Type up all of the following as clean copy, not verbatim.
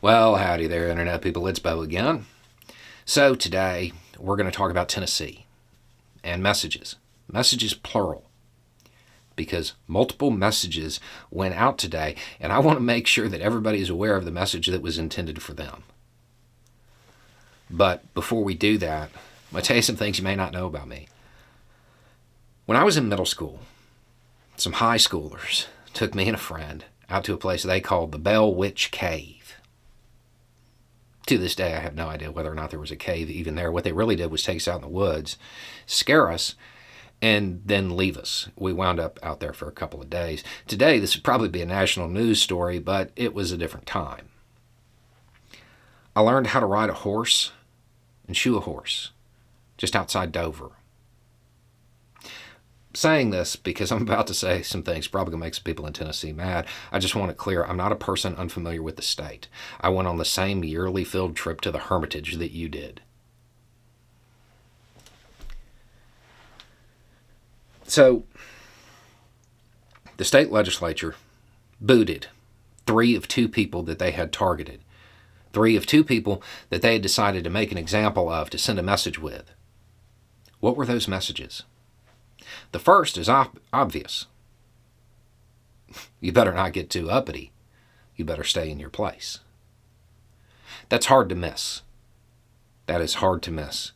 Well, howdy there, Internet people. It's Bo again. So, today we're going to talk about Tennessee and messages. Messages plural. Because multiple messages went out today, and I want to make sure that everybody is aware of the message that was intended for them. But before we do that, I'm going to tell you some things you may not know about me. When I was in middle school, some high schoolers took me and a friend out to a place they called the Bell Witch Cave. To this day, I have no idea whether or not there was a cave even there. What they really did was take us out in the woods, scare us, and then leave us. We wound up out there for a couple of days. Today, this would probably be a national news story, but it was a different time. I learned how to ride a horse and shoe a horse just outside Dover. Saying this because I'm about to say some things probably going to make some people in Tennessee mad. I just want it clear, I'm not a person unfamiliar with the state. I went on the same yearly field trip to the Hermitage that you did. So, the state legislature booted 3 of 2 people that they had targeted. 3 of 2 people that they had decided to make an example of to send a message with. What were those messages? The first is obvious. You better not get too uppity. You better stay in your place. That's hard to miss. That is hard to miss.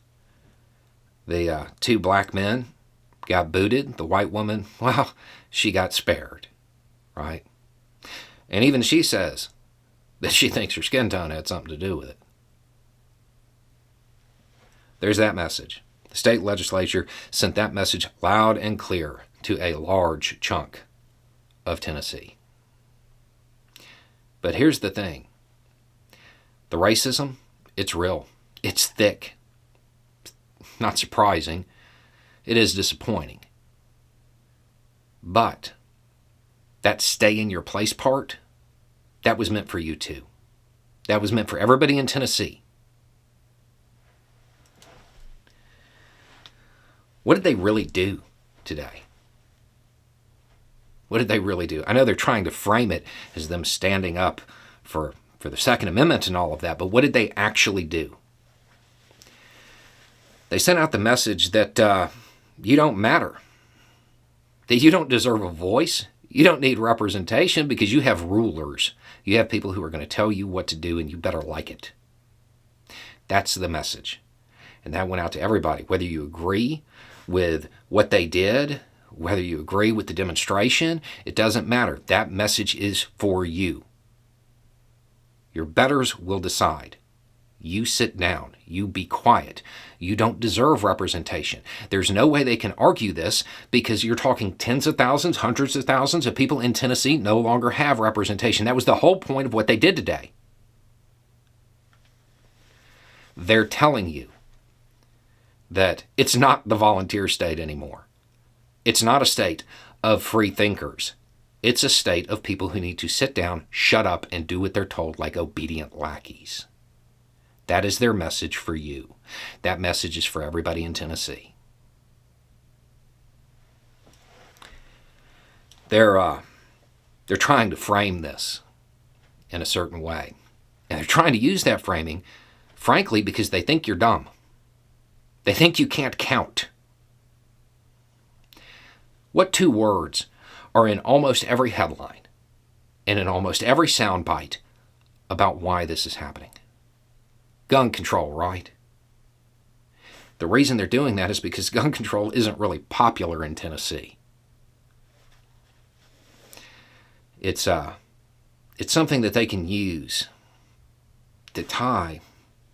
The 2 black men got booted. The white woman, well, she got spared, right? And even she says that she thinks her skin tone had something to do with it. There's that message. The state legislature sent that message loud and clear to a large chunk of Tennessee. But here's the thing. The racism, it's real. It's thick. Not surprising. It is disappointing. But that stay in your place part, that was meant for you too. That was meant for everybody in Tennessee. What did they really do today? What did they really do? I know they're trying to frame it as them standing up for the Second Amendment and all of that, but what did they actually do? They sent out the message that you don't matter, that you don't deserve a voice, you don't need representation because you have rulers. You have people who are going to tell you what to do and you better like it. That's the message. And that went out to everybody, whether you agree with what they did, whether you agree with the demonstration, it doesn't matter. That message is for you. Your betters will decide. You sit down. You be quiet. You don't deserve representation. There's no way they can argue this because you're talking tens of thousands, hundreds of thousands of people in Tennessee no longer have representation. That was the whole point of what they did today. They're telling you that it's not the volunteer state anymore. It's not a state of free thinkers. It's a state of people who need to sit down, shut up, and do what they're told like obedient lackeys. That is their message for you. That message is for everybody in Tennessee. They're trying to frame this in a certain way. And they're trying to use that framing, frankly, because they think you're dumb. They think you can't count. What 2 words are in almost every headline and in almost every soundbite about why this is happening? Gun control, right? The reason they're doing that is because gun control isn't really popular in Tennessee. It's something that they can use to tie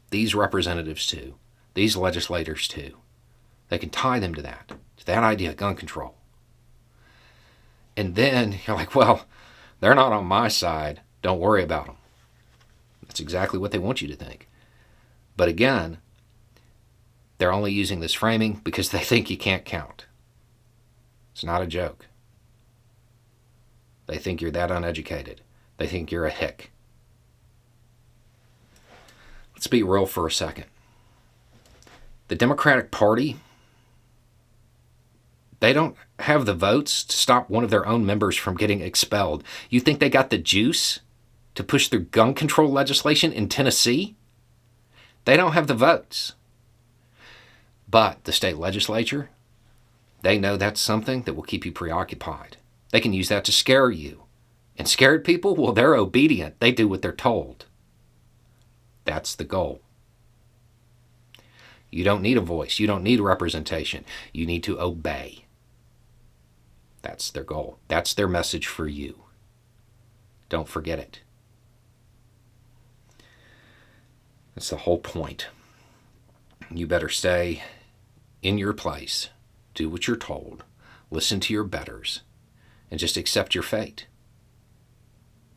these representatives to, these legislators to. They can tie them to that idea of gun control. And then you're like, well, they're not on my side. Don't worry about them. That's exactly what they want you to think. But again, they're only using this framing because they think you can't count. It's not a joke. They think you're that uneducated. They think you're a hick. Let's be real for a second. The Democratic Party, they don't have the votes to stop one of their own members from getting expelled. You think they got the juice to push through gun control legislation in Tennessee? They don't have the votes. But the state legislature, they know that's something that will keep you preoccupied. They can use that to scare you. And scared people, well, they're obedient. They do what they're told. That's the goal. You don't need a voice. You don't need representation. You need to obey. That's their goal. That's their message for you. Don't forget it. That's the whole point. You better stay in your place, do what you're told, listen to your betters, and just accept your fate.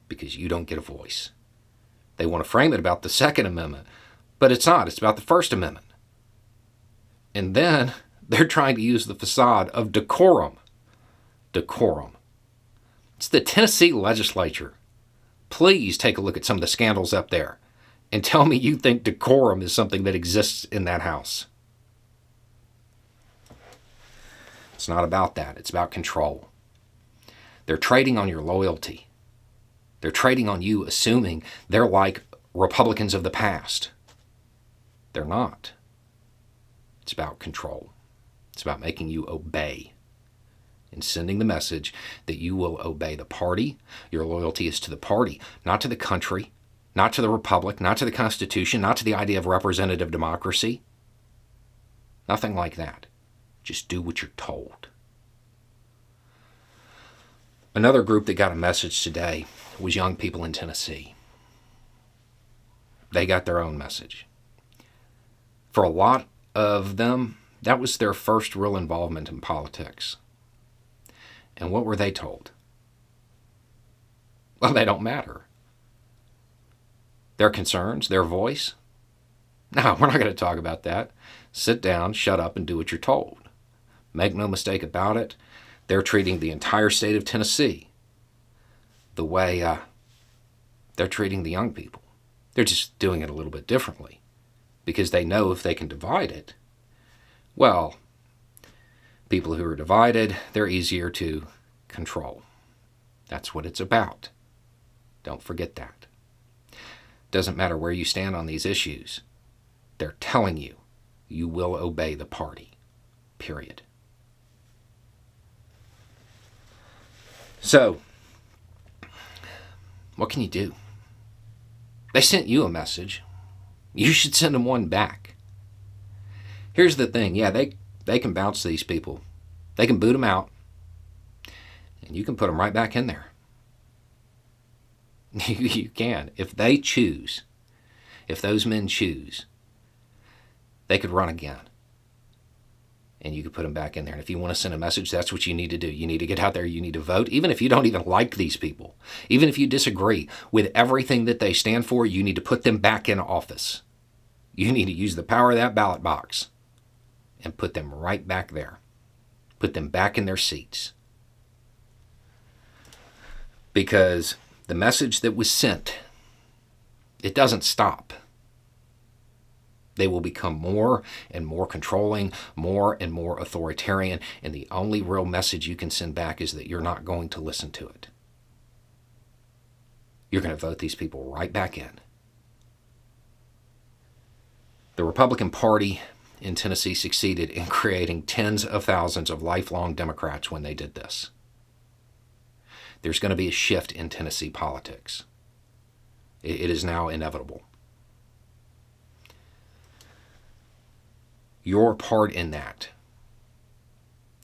Because you don't get a voice. They want to frame it about the Second Amendment, but it's not. It's about the First Amendment. And then they're trying to use the facade of decorum. Decorum. It's the Tennessee legislature. Please take a look at some of the scandals up there and tell me you think decorum is something that exists in that house. It's not about that. It's about control. They're trading on your loyalty. They're trading on you assuming they're like Republicans of the past. They're not. It's about control. It's about making you obey and sending the message that you will obey the party. Your loyalty is to the party, not to the country, not to the republic, not to the Constitution, not to the idea of representative democracy. Nothing like that. Just do what you're told. Another group that got a message today was young people in Tennessee. They got their own message. For a lot of them, that was their first real involvement in politics. And what were they told? Well, they don't matter. Their concerns, their voice? No, we're not going to talk about that. Sit down, shut up, and do what you're told. Make no mistake about it, they're treating the entire state of Tennessee the way they're treating the young people. They're just doing it a little bit differently because they know if they can divide it, well, people who are divided, they're easier to control. That's what it's about. Don't forget that. Doesn't matter where you stand on these issues. They're telling you you will obey the party. Period. So, what can you do? They sent you a message. You should send them one back. Here's the thing. Yeah, they can bounce these people. They can boot them out. And you can put them right back in there. You can. If they choose, if those men choose, they could run again. And you could put them back in there. And if you want to send a message, that's what you need to do. You need to get out there. You need to vote. Even if you don't even like these people, even if you disagree with everything that they stand for, you need to put them back in office. You need to use the power of that ballot box and put them right back there. Put them back in their seats. Because the message that was sent, it doesn't stop. They will become more and more controlling, more and more authoritarian, and the only real message you can send back is that you're not going to listen to it. You're going to vote these people right back in. The Republican Party in Tennessee succeeded in creating tens of thousands of lifelong Democrats when they did this. There's going to be a shift in Tennessee politics. It is now inevitable. Your part in that,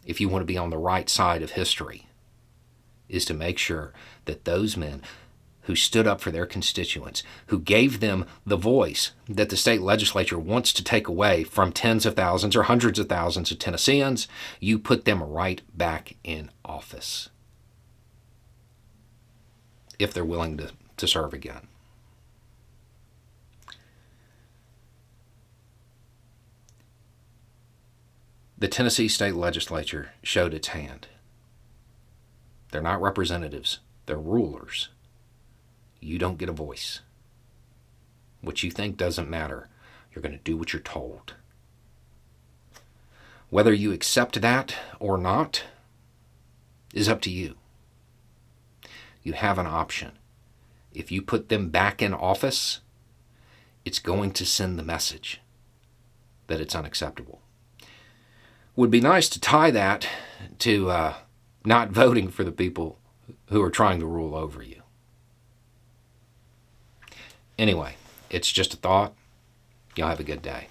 if you want to be on the right side of history, is to make sure that those men who stood up for their constituents, who gave them the voice that the state legislature wants to take away from tens of thousands or hundreds of thousands of Tennesseans, you put them right back in office if they're willing to serve again. The Tennessee state legislature showed its hand. They're not representatives. They're rulers. You don't get a voice. What you think doesn't matter. You're going to do what you're told. Whether you accept that or not is up to you. You have an option. if you put them back in office, it's going to send the message that it's unacceptable. Would be nice to tie that to not voting for the people who are trying to rule over you. Anyway, it's just a thought. Y'all have a good day.